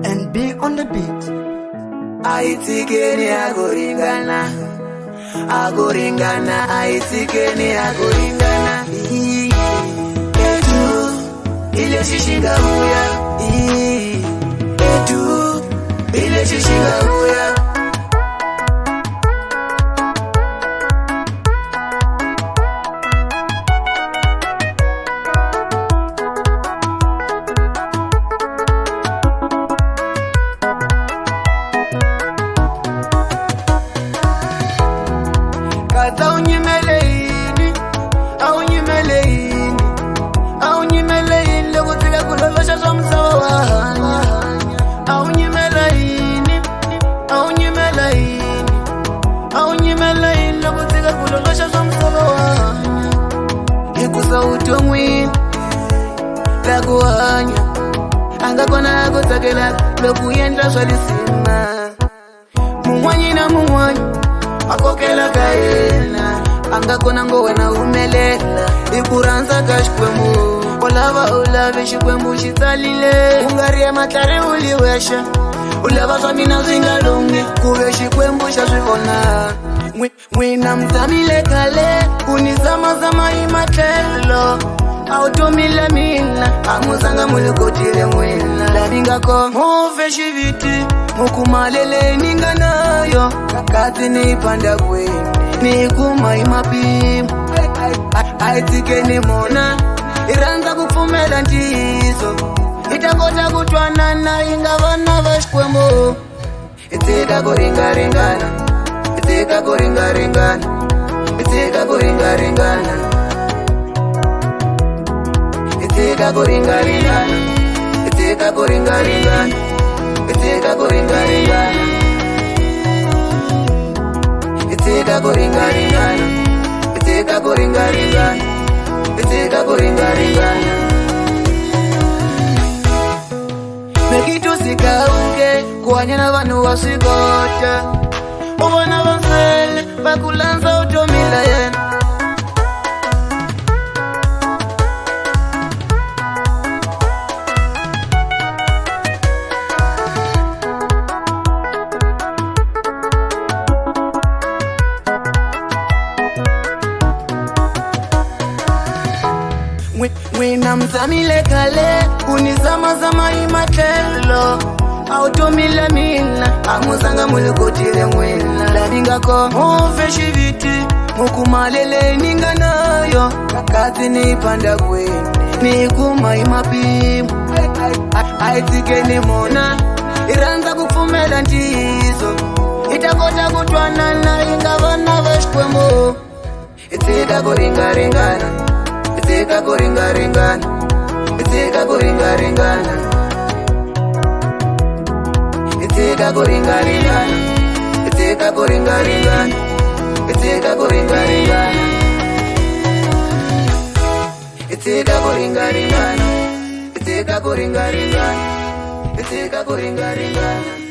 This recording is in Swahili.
and be on the beat. Aitikeni agoringana, agoringana, aitikeni agoringana. Edu, ile shishinga huya. Edu, ile shishinga huya. Kata unyimeleini, aunyimeleini, lego tiga kulolosha somsawa wahanya. Aunyimeleini, lego tiga kulolosha somsawa wahanya. Ikusa utomwi, lagu wahanya. Anga kona yago takela, loku yenda swalisima. Mumwanyi na mumwanyi akokela kaena, anga kona ngowe na umelela. Ikuranza kashkwemu, olava olave shikwemu shitalile. Ungaria matare uliwesha, ulava swamina zingalungi. Kuwe shikwemu shaswivona, mwina mzamile kale. Unizama zama imatelo, automila mina. Amuzanga mulikotile mwina, labingako muve shiviti. Mukumalele ninga nayo, kakati ni panda kweni. Nikuma imapimu, aitike ni mona. Iranza kufumela njizo, itangota kutwana na ingavana vashkwembo. Itika kuringaringana, itika kuringaringana, itika kuringaringana, itika kuringaringana, itika kuringaringana, itika kuringaringana, itika kuringaringana, itika kuringaringana, itika kuringaringana. Mekitu sikauke, kuanyana vanu wasigota. Ubona vansele, vakulanza utomila yena. Mwina mzamile kale, unizama zama imatelo. Automila mina, amuzanga mulikotile mwina. Labingako muve shiviti, mukumalele ninga nayo. Kakati ni panda kweni, nikuma imapimu. Aitike ni mona, iranza kufumela njizo. Itangota kutwana na ingavana vashkwembo. Itika kuringaringana, itika kuringaringana, itika kuringaringana, itika kuringaringana, itika kuringaringana, itika kuringaringana, itika kuringaringana, itika kuringaringana, itika kuringaringana.